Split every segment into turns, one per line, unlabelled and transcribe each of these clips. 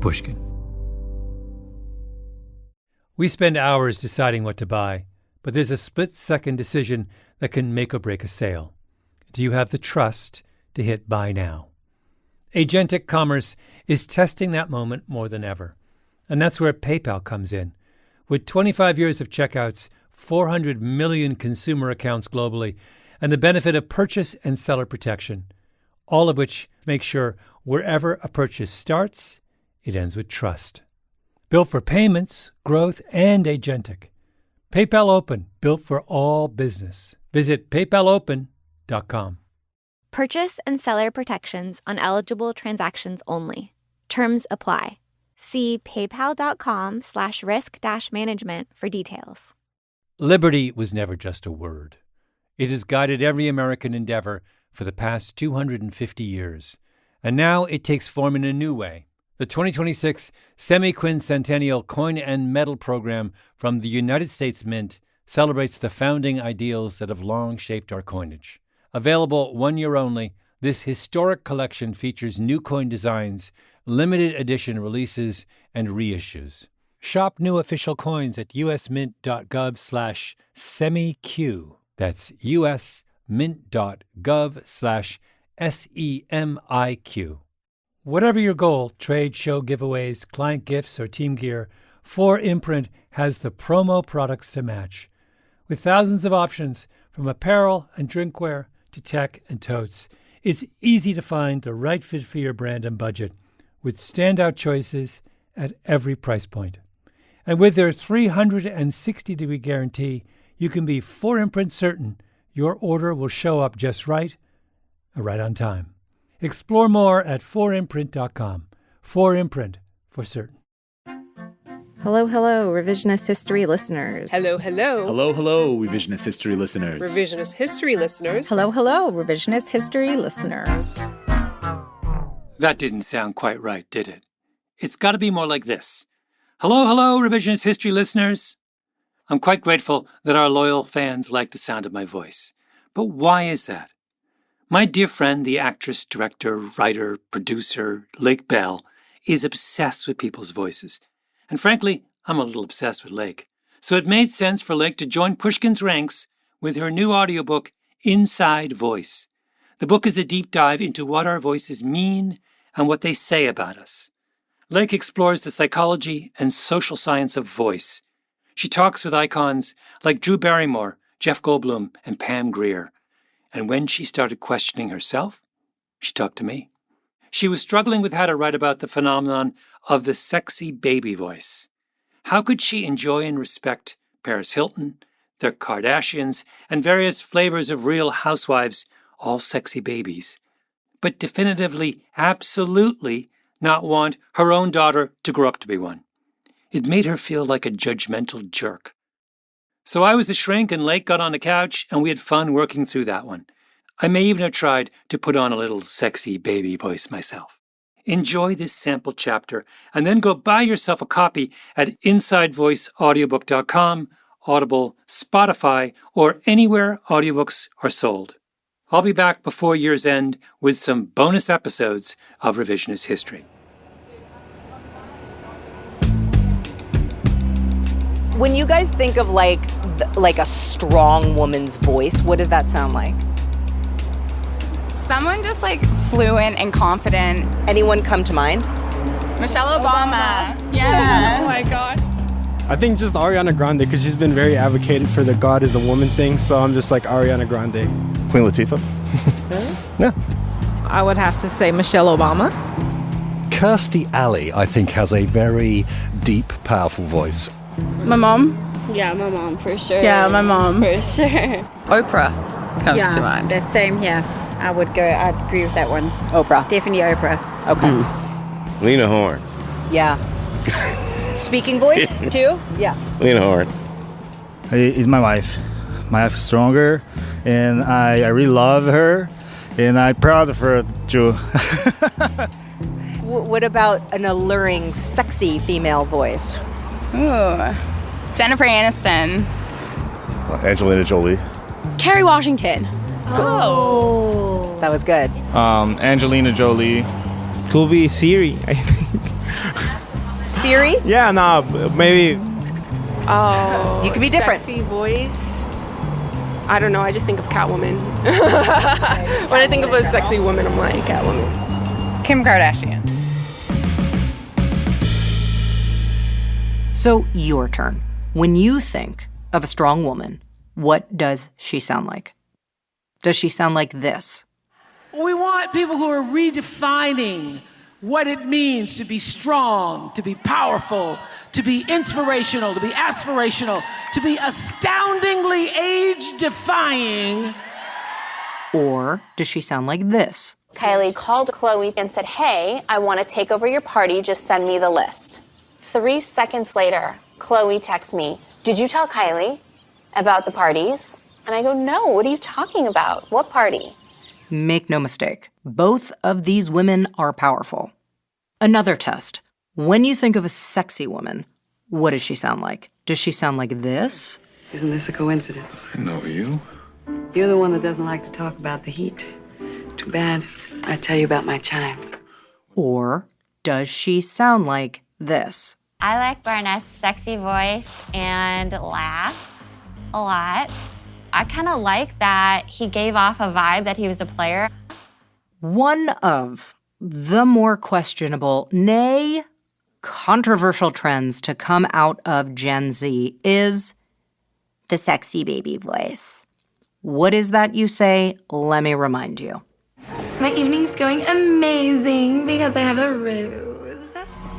Pushkin. We spend hours deciding what to buy, but there's a split-second decision that can make or break a sale. Do you have the trust to hit buy now? Agentic commerce is testing that moment more than ever. And that's where PayPal comes in. With 25 years of checkouts, 400 million consumer accounts globally, and the benefit of purchase and seller protection, all of which make sure wherever a purchase starts, it ends with trust. Built for payments, growth, and agentic. PayPal Open, built for all business. Visit paypalopen.com.
Purchase and seller protections on eligible transactions only. Terms apply. See paypal.com/risk-management for details.
Liberty was never just a word. It has guided every American endeavor for the past 250 years. And now it takes form in a new way. The 2026 Semi-Quincentennial Coin and Medal Program from the United States Mint celebrates the founding ideals that have long shaped our coinage. Available 1 year only, this historic collection features new coin designs, limited edition releases, and reissues. Shop new official coins at usmint.gov/semiq. That's usmint.gov/SEMIQ. Whatever your goal, trade, show, giveaways, client gifts, or team gear, 4imprint has the promo products to match. With thousands of options, from apparel and drinkware to tech and totes, it's easy to find the right fit for your brand and budget, with standout choices at every price point. And with their 360-degree guarantee, you can be 4imprint certain your order will show up just right on time. Explore more at 4imprint.com. 4imprint, for certain.
Hello, hello, revisionist history listeners.
Hello, hello.
Hello, hello, revisionist history listeners.
Revisionist history listeners.
Hello, hello, revisionist history listeners.
That didn't sound quite right, did it? It's got to be more like this. Hello, hello, revisionist history listeners. I'm quite grateful that our loyal fans like the sound of my voice. But why is that? My dear friend, the actress, director, writer, producer, Lake Bell, is obsessed with people's voices. And frankly, I'm a little obsessed with Lake. So it made sense for Lake to join Pushkin's ranks with her new audiobook, Inside Voice. The book is a deep dive into what our voices mean and what they say about us. Lake explores the psychology and social science of voice. She talks with icons like Drew Barrymore, Jeff Goldblum, and Pam Grier. And when she started questioning herself, she talked to me. She was struggling with how to write about the phenomenon of the sexy baby voice. How could she enjoy and respect Paris Hilton, the Kardashians, and various flavors of Real Housewives, all sexy babies, but definitively, absolutely not want her own daughter to grow up to be one? It made her feel like a judgmental jerk. So I was the shrink and Lake got on the couch and we had fun working through that one. I may even have tried to put on a little sexy baby voice myself. Enjoy this sample chapter and then go buy yourself a copy at InsideVoiceAudiobook.com, Audible, Spotify, or anywhere audiobooks are sold. I'll be back before year's end with some bonus episodes of Revisionist History.
When you guys think of like a strong woman's voice, what does that sound like?
Someone just like fluent and confident.
Anyone come to mind?
Michelle Obama. Yeah.
Oh my God.
I think just Ariana Grande, because she's been very advocated for the God is a woman thing, so I'm just like Ariana Grande.
Queen Latifah.
Really?
Yeah.
I would have to say Michelle Obama.
Kirstie Alley, I think, has a very deep, powerful voice.
My mom.
Yeah, my mom, for sure.
Yeah, my mom.
For sure.
Oprah comes to mind.
The same here. I'd agree with that one.
Oprah.
Definitely Oprah.
Okay.
Lena Horne.
Yeah. Speaking voice, too? Yeah.
Lena Horne.
Is my wife. My wife is stronger, and I really love her, and I'm proud of her, too.
What about an alluring, sexy female voice?
Ooh. Jennifer Aniston.
Angelina Jolie.
Kerry Washington.
Oh. That was good.
Angelina Jolie.
Could be Siri, I think.
Siri?
Yeah, nah, maybe.
Oh,
You could be different.
Sexy voice. I don't know. I just think of Catwoman. When I think of a sexy woman, I'm like Catwoman.
Kim Kardashian.
So, your turn. When you think of a strong woman, what does she sound like? Does she sound like this?
We want people who are redefining what it means to be strong, to be powerful, to be inspirational, to be aspirational, to be astoundingly age-defying.
Or does she sound like this?
Kylie called Khloe and said, "Hey, I want to take over your party. Just send me the list." 3 seconds later, Khloe texts me, "Did you tell Kylie about the parties?" And I go, "No, what are you talking about? What party?"
Make no mistake, both of these women are powerful. Another test. When you think of a sexy woman, what does she sound like? Does she sound like this?
Isn't this a coincidence?
I know you.
You're the one that doesn't like to talk about the heat. Too bad. I tell you about my chimes.
Or does she sound like this?
I like Barnett's sexy voice and laugh a lot. I kind of like that he gave off a vibe that he was a player.
One of the more questionable, nay, controversial trends to come out of Gen Z is the sexy baby voice. What is that, you say? Let me remind you.
My evening's going amazing because I have a rose.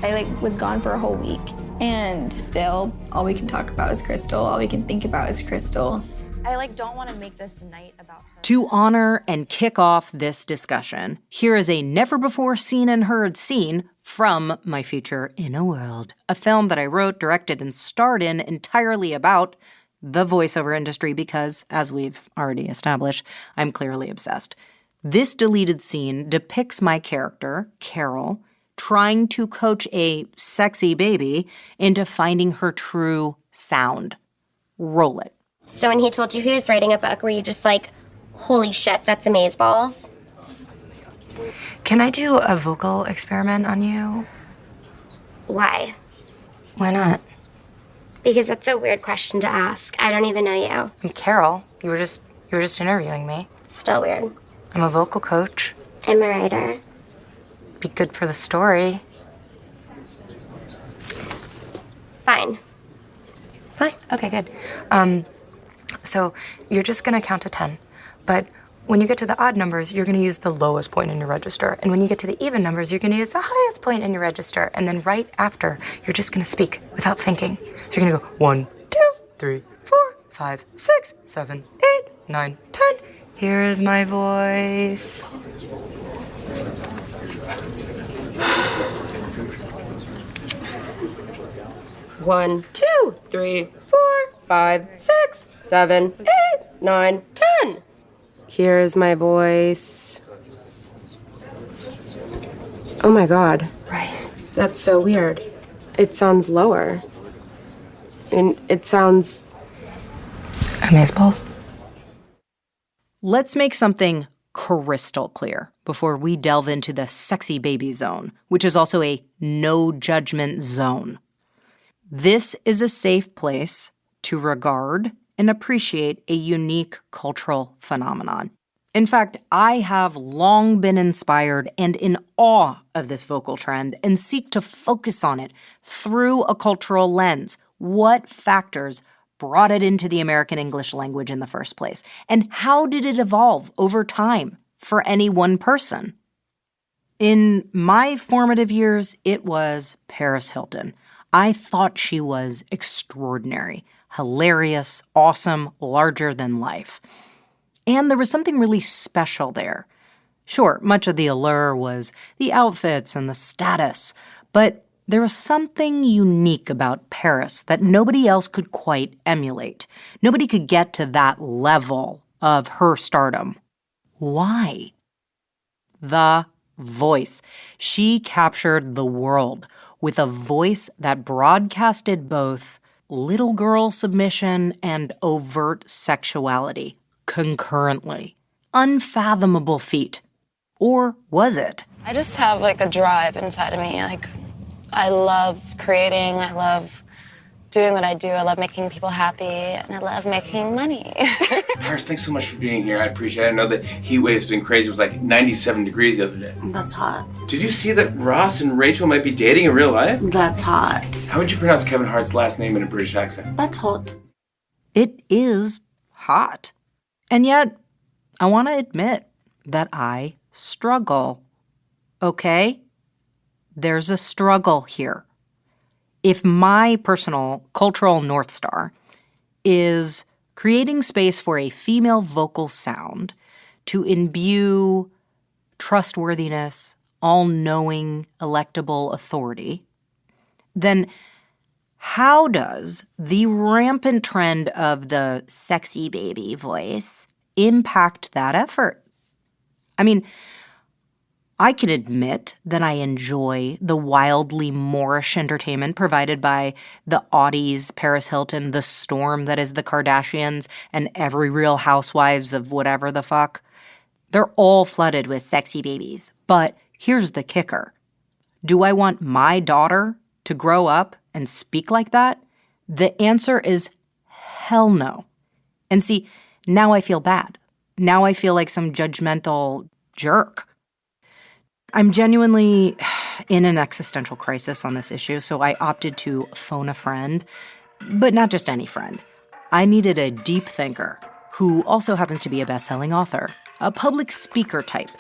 I was gone for a whole week, and still,
All we can talk about is Crystal. All we can think about is Crystal.
I don't want to make this night about her.
To honor and kick off this discussion, here is a never-before-seen and heard scene from my feature In a World, a film that I wrote, directed, and starred in entirely about the voiceover industry because, as we've already established, I'm clearly obsessed. This deleted scene depicts my character, Carol, trying to coach a sexy baby into finding her true sound. Roll it.
So when he told you he was writing a book, were you just like, holy shit, that's amazeballs?
Can I do a vocal experiment on you?
Why?
Why not?
Because that's a weird question to ask. I don't even know you.
I'm Carol. You were just interviewing me.
Still weird.
I'm a vocal coach.
I'm a writer.
Be good for the story.
Fine.
Fine. Okay, good. So you're just gonna count to 10, but when you get to the odd numbers, you're gonna use the lowest point in your register, and when you get to the even numbers, you're gonna use the highest point in your register, and then right after, you're just gonna speak without thinking. So you're gonna go 1, 2, 3, 4, 5, 6, 7, 8, 9, 10. Here is my voice.
One, 2, 3, 4, 5, 6, 7, 8, 9, 10.
Here's my voice. Oh my god.
Right.
That's so weird. It sounds lower. And it sounds... Amazeballs?
Let's make something crystal clear before we delve into the sexy baby zone, which is also a no judgment zone. This is a safe place to regard and appreciate a unique cultural phenomenon. In fact, I have long been inspired and in awe of this vocal trend and seek to focus on it through a cultural lens. What factors brought it into the American English language in the first place? And how did it evolve over time for any one person? In my formative years, it was Paris Hilton. I thought she was extraordinary, hilarious, awesome, larger than life. And there was something really special there. Sure, much of the allure was the outfits and the status, but there was something unique about Paris that nobody else could quite emulate. Nobody could get to that level of her stardom. Why? The voice. She captured the world with a voice that broadcasted both little girl submission and overt sexuality concurrently. Unfathomable feat. Or was it?
I just have a drive inside of me.
I love creating. I love doing what I do. I love making people happy, and I love making money.
Paris, thanks so much for being here. I appreciate it. I know that heat wave's been crazy. It was like 97 degrees the other day.
That's hot.
Did you see that Ross and Rachel might be dating in real life?
That's hot.
How would you pronounce Kevin Hart's last name in a British accent?
That's hot.
It is hot. And yet, I want to admit that I struggle. Okay? There's a struggle here. If my personal cultural North Star is creating space for a female vocal sound to imbue trustworthiness, all-knowing, electable authority, then how does the rampant trend of the sexy baby voice impact that effort? I mean, I can admit that I enjoy the wildly Moorish entertainment provided by the Audis, Paris Hilton, the storm that is the Kardashians, and every Real Housewives of whatever the fuck. They're all flooded with sexy babies. But here's the kicker. Do I want my daughter to grow up and speak like that? The answer is hell no. And see, now I feel bad. Now I feel like some judgmental jerk. I'm genuinely in an existential crisis on this issue, so I opted to phone a friend, but not just any friend. I needed a deep thinker who also happens to be a best-selling author, a public speaker type,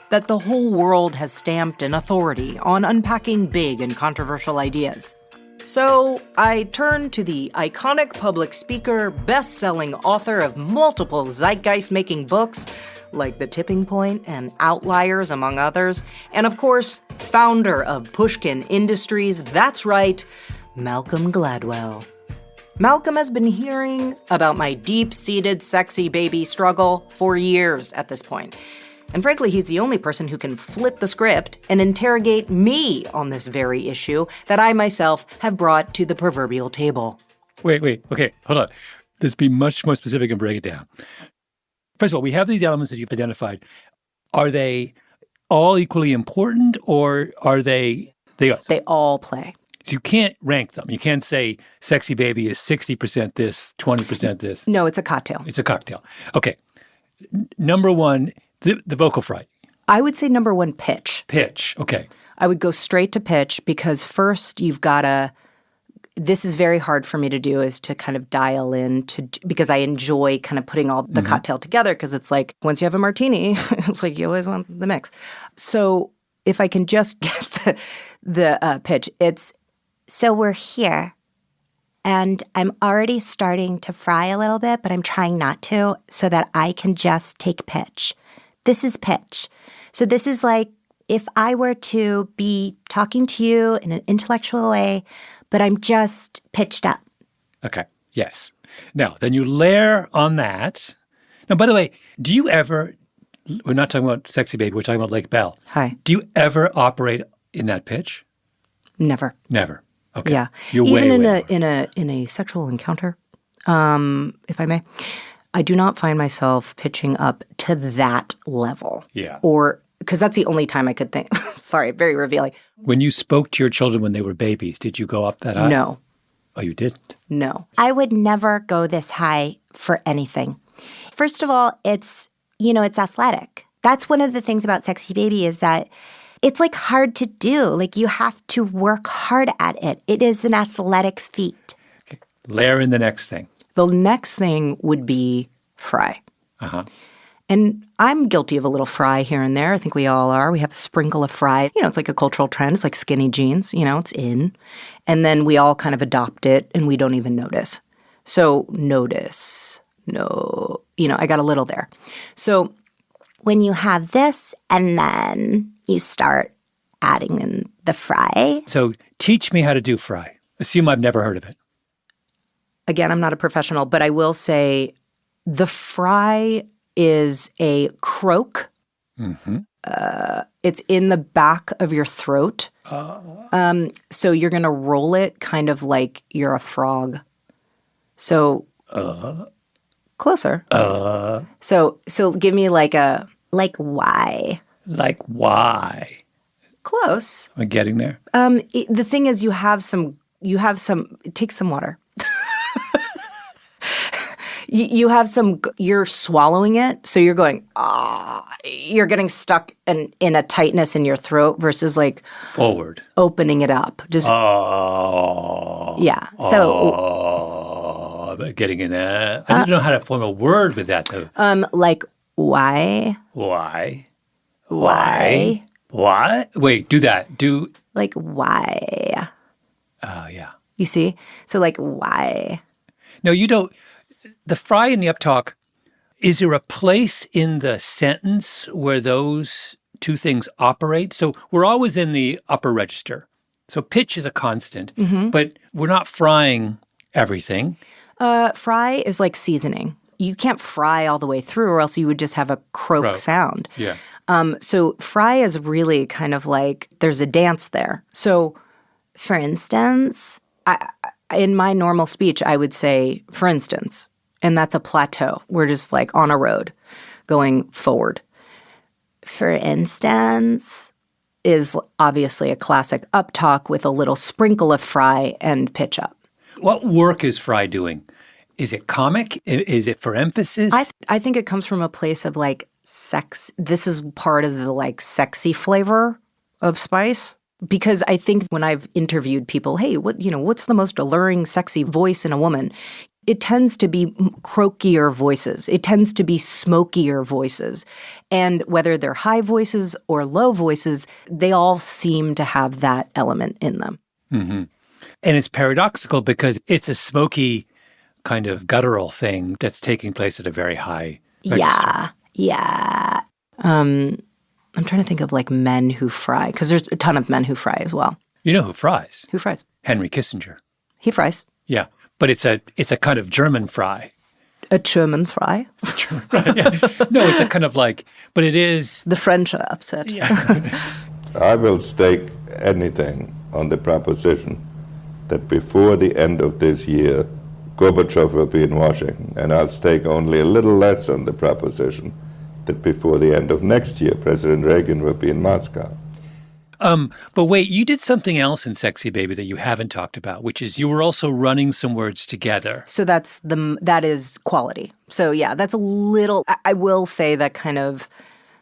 that the whole world has stamped an authority on unpacking big and controversial ideas. So I turned to the iconic public speaker, best-selling author of multiple zeitgeist-making books, like The Tipping Point and Outliers, among others, and of course, founder of Pushkin Industries, that's right, Malcolm Gladwell. Malcolm has been hearing about my deep-seated sexy baby struggle for years at this point. And frankly, he's the only person who can flip the script and interrogate me on this very issue that I myself have brought to the proverbial table.
Wait. Okay, hold on. Let's be much more specific and break it down. First of all, we have these elements that you've identified. Are they all equally important, or are they... They
all play.
So you can't rank them. You can't say sexy baby is 60% this, 20% this.
No, it's a cocktail.
It's a cocktail. Okay. Number one, the vocal fry.
I would say number one, pitch.
Pitch, okay.
I would go straight to pitch because first you've got to... This is very hard for me to do, is to kind of dial in because I enjoy kind of putting all the cocktail together, because it's like once you have a martini, it's like you always want the mix. So if I can just get the pitch, it's, so we're here and I'm already starting to fry a little bit, but I'm trying not to so that I can just take pitch. This is pitch. So this is like if I were to be talking to you in an intellectual way, but I'm just pitched up.
Okay, yes. Now, then you layer on that. Now, by the way, do you ever, we're not talking about Sexy Baby, we're talking about Lake Bell.
Hi.
Do you ever operate in that pitch?
Never.
Never. Okay.
Yeah.
You're
Even
way
in a sexual encounter, if I may, I do not find myself pitching up to that level.
Yeah.
Or, because that's the only time I could think. Sorry, very revealing.
When you spoke to your children when they were babies, did you go up that high?
No.
Oh, you didn't?
No.
I would never go this high for anything. First of all, it's athletic. That's one of the things about Sexy Baby is that it's like hard to do. Like you have to work hard at it. It is an athletic feat.
Okay. Layer in the next thing.
The next thing would be fry.
Uh-huh.
And I'm guilty of a little fry here and there. I think we all are. We have a sprinkle of fry. It's like a cultural trend. It's like skinny jeans. It's in. And then we all kind of adopt it and we don't even notice. So notice. No. I got a little there. So
when you have this and then you start adding in the fry.
So teach me how to do fry. Assume I've never heard of it.
Again, I'm not a professional, but I will say the fry is a croak.
Mm-hmm.
It's in the back of your throat. So you're going to roll it kind of like you're a frog. So closer. So give me like a...
Like why?
Like why?
close.
Am I getting there?
The thing is, you have some, take some water. You have some, you're swallowing it. So you're going, you're getting stuck in a tightness in your throat versus like
forward,
opening it up. Just, yeah. So,
getting in I didn't know how to form a word with that though.
Like, why?
Why? Wait, do that. Do.
Like, why?
Yeah.
You see? So like, why?
No, you don't. The fry and the uptalk, is there a place in the sentence where those two things operate? So we're always in the upper register. So pitch is a constant, but we're not frying everything.
Fry is like seasoning. You can't fry all the way through or else you would just have a croak sound.
Yeah.
So fry is really kind of like there's a dance there. So for instance, in my normal speech, I would say, for instance, and that's a plateau. We're just like on a road going forward. For instance is obviously a classic uptalk with a little sprinkle of fry and pitch up.
What work is Fry doing? Is it comic? Is it for emphasis?
I think it comes from a place of like sex. This is part of the like sexy flavor of Spice. Because I think when I've interviewed people, hey, what's the most alluring, sexy voice in a woman? It tends to be croakier voices. It tends to be smokier voices. And whether they're high voices or low voices, they all seem to have that element in them.
Mm-hmm. And it's paradoxical because it's a smoky kind of guttural thing that's taking place at a very high register.
Yeah. I'm trying to think of like men who fry, because there's a ton of men who fry as well.
You know who fries?
Who fries?
Henry Kissinger.
He fries.
Yeah, but it's a kind of German fry.
A German fry?
Right, yeah. No, it's a kind of like, but it is...
The French are upset.
Yeah.
I will stake anything on the proposition that before the end of this year, Gorbachev will be in Washington, and I'll stake only a little less on the proposition that before the end of next year, President Reagan will be in Moscow.
But wait, you did something else in Sexy Baby that you haven't talked about, which is you were also running some words together.
So that is quality. So yeah, that's a little, I will say that kind of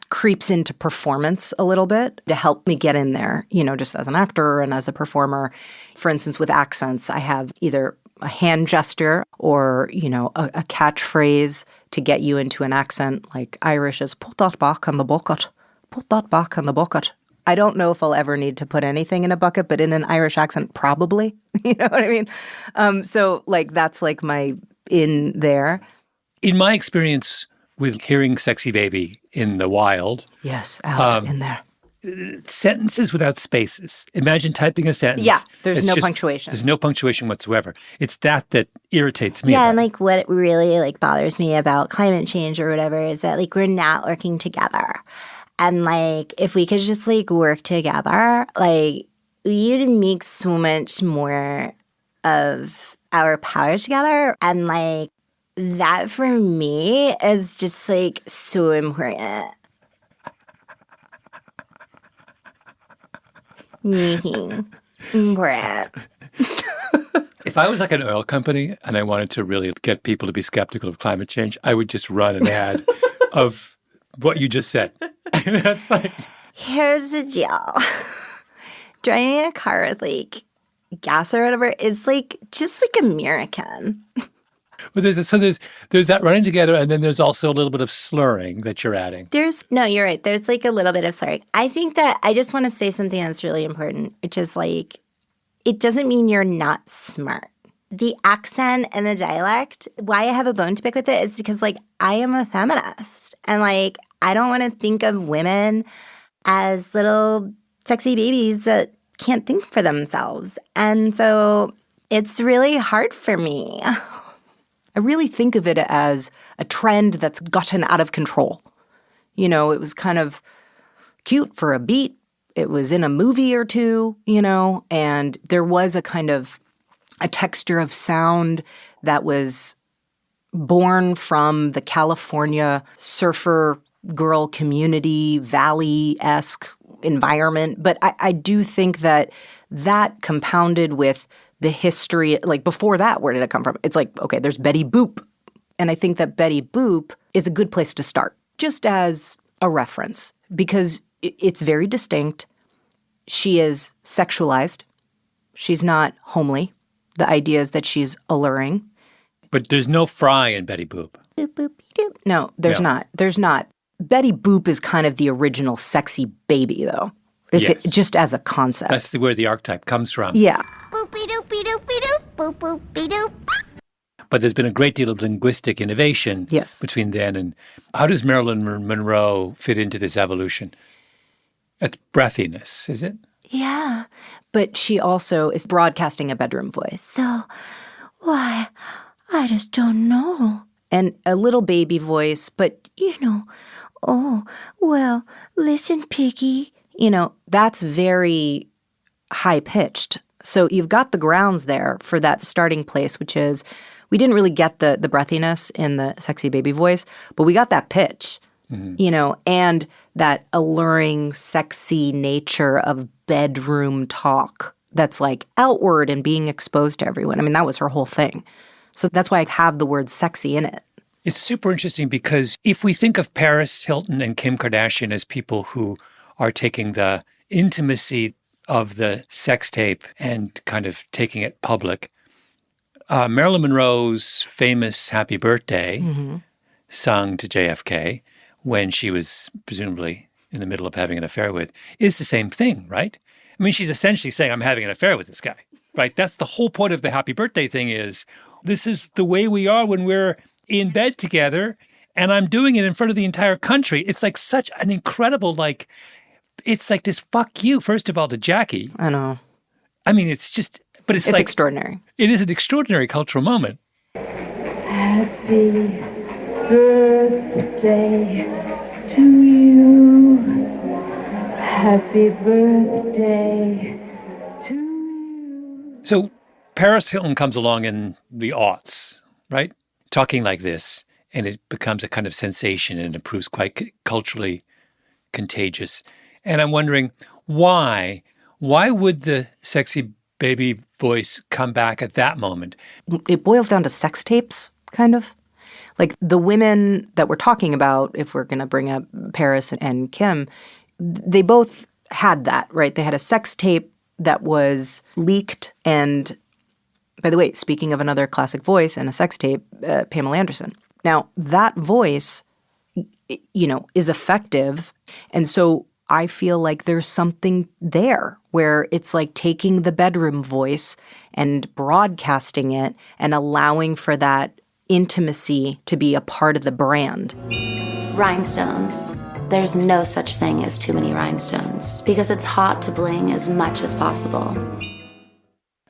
creeps into performance a little bit to help me get in there, just as an actor and as a performer. For instance, with accents, I have either a hand gesture or, a catchphrase to get you into an accent. Like Irish is, put that back in the bucket. Put that back in the bucket. I don't know if I'll ever need to put anything in a bucket, but in an Irish accent, probably. You know what I mean? So like that's like my in there.
In my experience with hearing Sexy Baby in the wild.
Yes, out in there.
Sentences without spaces. Imagine typing a sentence.
Yeah, there's no punctuation.
There's no punctuation whatsoever. It's that irritates me.
Yeah, and like what really like bothers me about climate change or whatever is that like we're not working together. And like if we could just like work together, like we'd make so much more of our power together. And like that for me is just like so important. Important.
If I was like an oil company and I wanted to really get people to be skeptical of climate change, I would just run an ad of what you just said. That's like...
Here's the deal. Driving a car with like gas or whatever is like just like American.
But there's that running together, and then there's also a little bit of slurring that you're adding.
No, you're right. There's like a little bit of slurring. I think that I just want to say something that's really important, which is like, it doesn't mean you're not smart. The accent and the dialect, why I have a bone to pick with it is because like I am a feminist, and like I don't want to think of women as little sexy babies that can't think for themselves. And so it's really hard for me.
I really think of it as a trend that's gotten out of control. It was kind of cute for a beat. It was in a movie or two, and there was a kind of a texture of sound that was born from the California surfer girl community, valley-esque, environment. But I do think that compounded with the history, like before that, where did it come from? It's like, okay, there's Betty Boop. And I think that Betty Boop is a good place to start, just as a reference, because it's very distinct. She is sexualized. She's not homely. The idea is that she's alluring.
But there's no fry in Betty Boop.
Boop, boop, doop. No, there's not. There's not. Betty Boop is kind of the original sexy baby, though, just as a concept.
That's where the archetype comes from.
Yeah.
Boopy-doopy-doopy-doop, boop-boopy-doop.
But there's been a great deal of linguistic innovation between then and how does Marilyn Monroe fit into this evolution? It's breathiness, is it?
Yeah, but she also is broadcasting a bedroom voice. So, why, I just don't know. And a little baby voice, but, oh, well, listen, Piggy. That's very high-pitched. So you've got the grounds there for that starting place, which is we didn't really get the breathiness in the sexy baby voice, but we got that pitch, and that alluring, sexy nature of bedroom talk that's like outward and being exposed to everyone. I mean, that was her whole thing. So that's why I have the word sexy in it.
It's super interesting because if we think of Paris Hilton and Kim Kardashian as people who are taking the intimacy of the sex tape and kind of taking it public, Marilyn Monroe's famous Happy Birthday, sung to JFK when she was presumably in the middle of having an affair with, is the same thing, right? I mean, she's essentially saying, I'm having an affair with this guy, right? That's the whole point of the Happy Birthday thing is, this is the way we are when we're in bed together, and I'm doing it in front of the entire country. It's like such an incredible, it's like this fuck you, first of all, to Jackie.
I know.
I mean, it's just, but it's like
extraordinary.
It is an extraordinary cultural moment.
Happy birthday to you. Happy birthday to you.
So Paris Hilton comes along in the aughts, right? Talking like this, and it becomes a kind of sensation and it proves quite culturally contagious. And I'm wondering, why would the sexy baby voice come back at that moment?
It boils down to sex tapes, kind of. Like the women that we're talking about, if we're going to bring up Paris and Kim, they both had that, right? They had a sex tape that was leaked. And by the way, speaking of another classic voice and a sex tape, Pamela Anderson. Now, that voice, is effective. And so I feel like there's something there where it's like taking the bedroom voice and broadcasting it and allowing for that intimacy to be a part of the brand.
Rhinestones. There's no such thing as too many rhinestones because it's hot to bling as much as possible.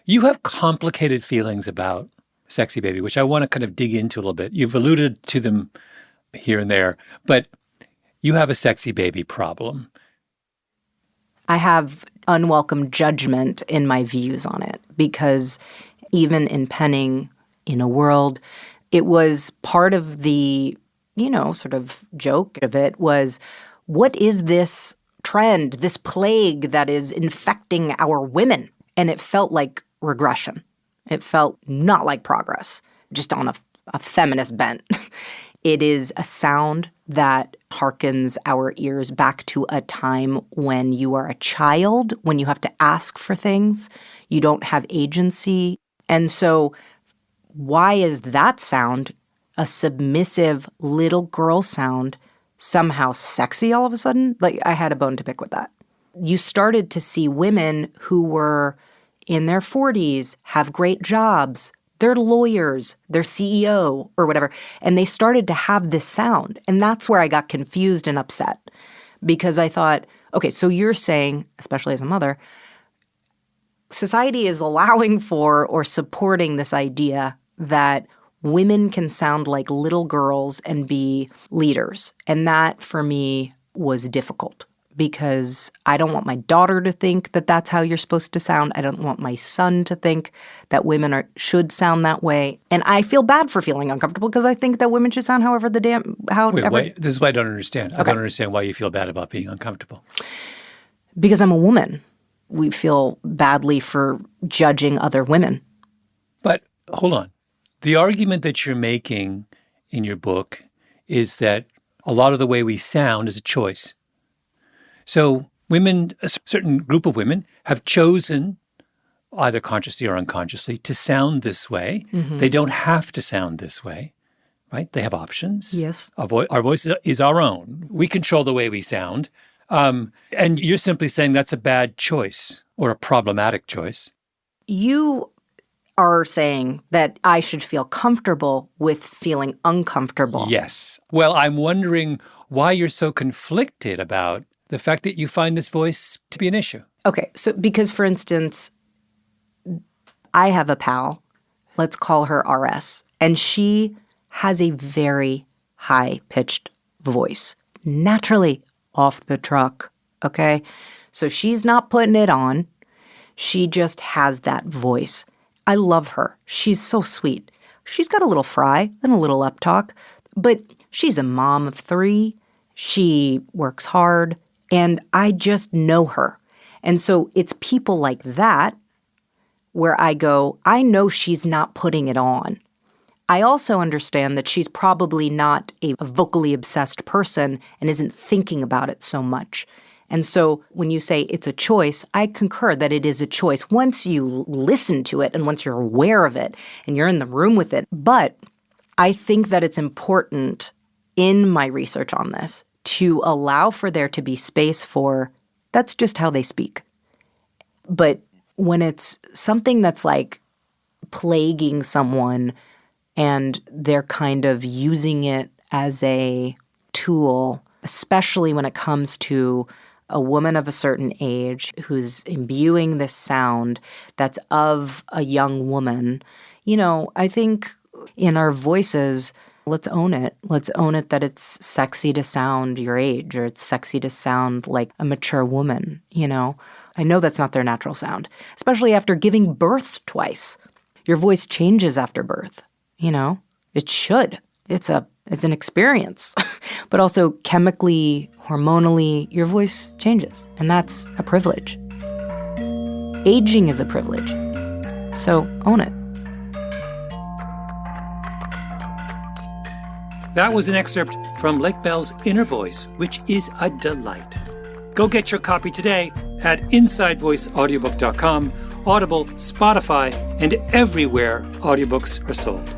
You have complicated feelings about Sexy Baby, which I want to kind of dig into a little bit. You've alluded to them here and there, but you have a Sexy Baby problem.
I have unwelcome judgment in my views on it because even in penning In a World, it was part of the, sort of joke of it was, what is this trend, this plague that is infecting our women? And it felt like regression. It felt not like progress, just on a feminist bent. It is a sound that harkens our ears back to a time when you are a child, when you have to ask for things, you don't have agency. And so why is that sound, a submissive little girl sound, somehow sexy all of a sudden? Like, I had a bone to pick with that. You started to see women who were in their 40s, have great jobs, they're lawyers, they're CEO or whatever, and they started to have this sound. And that's where I got confused and upset because I thought, okay, so you're saying, especially as a mother, society is allowing for or supporting this idea that women can sound like little girls and be leaders. And that, for me, was difficult because I don't want my daughter to think that that's how you're supposed to sound. I don't want my son to think that women should sound that way. And I feel bad for feeling uncomfortable because I think that women should sound however
Wait, this is what I don't understand. Okay. I don't understand why you feel bad about being uncomfortable.
Because I'm a woman. We feel badly for judging other women.
But hold on. The argument that you're making in your book is that a lot of the way we sound is a choice. So women, a certain group of women, have chosen, either consciously or unconsciously, to sound this way.
Mhm.
They don't have to sound this way, right? They have options.
Yes.
Our voice is our own. We control the way we sound. And you're simply saying that's a bad choice or a problematic choice.
You are saying that I should feel comfortable with feeling uncomfortable.
Yes. Well, I'm wondering why you're so conflicted about the fact that you find this voice to be an issue.
Okay, so because, for instance, I have a pal, let's call her RS, and she has a very high-pitched voice, naturally off the truck, okay? So she's not putting it on. She just has that voice. I love her. She's so sweet. She's got a little fry and a little uptalk, but she's a mom of 3. She works hard, and I just know her. And so it's people like that where I go, I know she's not putting it on. I also understand that she's probably not a vocally obsessed person and isn't thinking about it so much. And so when you say it's a choice, I concur that it is a choice once you listen to it and once you're aware of it and you're in the room with it. But I think that it's important in my research on this to allow for there to be space for that's just how they speak. But when it's something that's like plaguing someone and they're kind of using it as a tool, especially when it comes to a woman of a certain age who's imbuing this sound that's of a young woman, I think in our voices, let's own it. Let's own it that it's sexy to sound your age or it's sexy to sound like a mature woman, I know that's not their natural sound, especially after giving birth twice. Your voice changes after birth, It should. It's an experience. But also chemically, hormonally, your voice changes. And that's a privilege. Aging is a privilege. So own it.
That was an excerpt from Lake Bell's Inner Voice, which is a delight. Go get your copy today at InsideVoiceAudiobook.com, Audible, Spotify, and everywhere audiobooks are sold.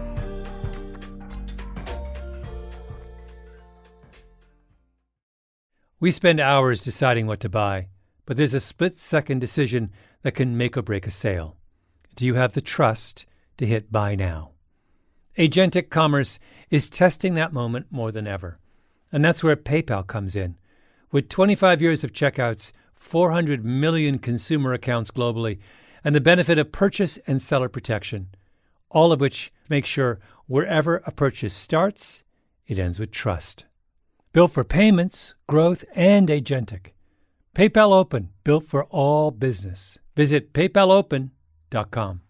We spend hours deciding what to buy, but there's a split-second decision that can make or break a sale. Do you have the trust to hit buy now? Agentic Commerce is testing that moment more than ever. And that's where PayPal comes in. With 25 years of checkouts, 400 million consumer accounts globally, and the benefit of purchase and seller protection, all of which make sure wherever a purchase starts, it ends with trust. Built for payments, growth, and agentic. PayPal Open, built for all business. Visit PayPalOpen.com.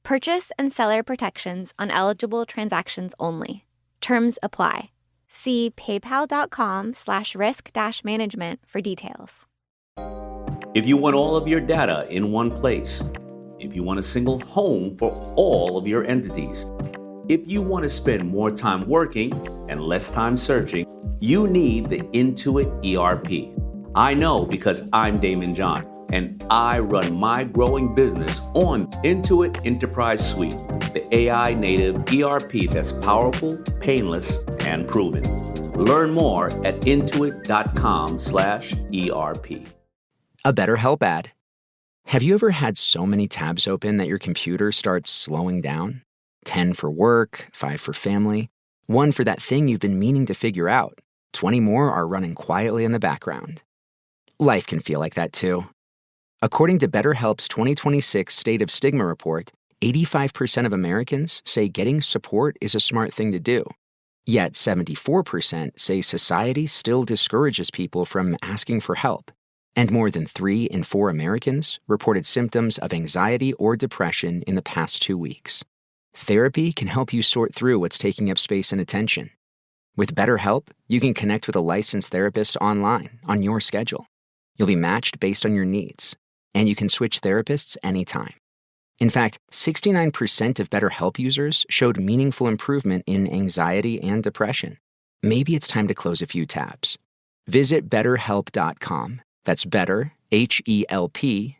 Purchase and seller protections on eligible transactions only. Terms apply. See paypal.com/risk-management for details.
If you want all of your data in one place, if you want a single home for all of your entities, if you want to spend more time working and less time searching, you need the Intuit ERP. I know because I'm Damon John, and I run my growing business on Intuit Enterprise Suite, the AI-native ERP that's powerful, painless, and proven. Learn more at intuit.com/ERP.
A BetterHelp ad. Have you ever had so many tabs open that your computer starts slowing down? 10 for work, 5 for family, 1 for that thing you've been meaning to figure out. 20 more are running quietly in the background. Life can feel like that too. According to BetterHelp's 2026 State of Stigma report, 85% of Americans say getting support is a smart thing to do. Yet 74% say society still discourages people from asking for help. And more than 3 in 4 Americans reported symptoms of anxiety or depression in the past 2 weeks. Therapy can help you sort through what's taking up space and attention. With BetterHelp, you can connect with a licensed therapist online on your schedule. You'll be matched based on your needs, and you can switch therapists anytime. In fact, 69% of BetterHelp users showed meaningful improvement in anxiety and depression. Maybe it's time to close a few tabs. Visit BetterHelp.com. That's better, HELP.com.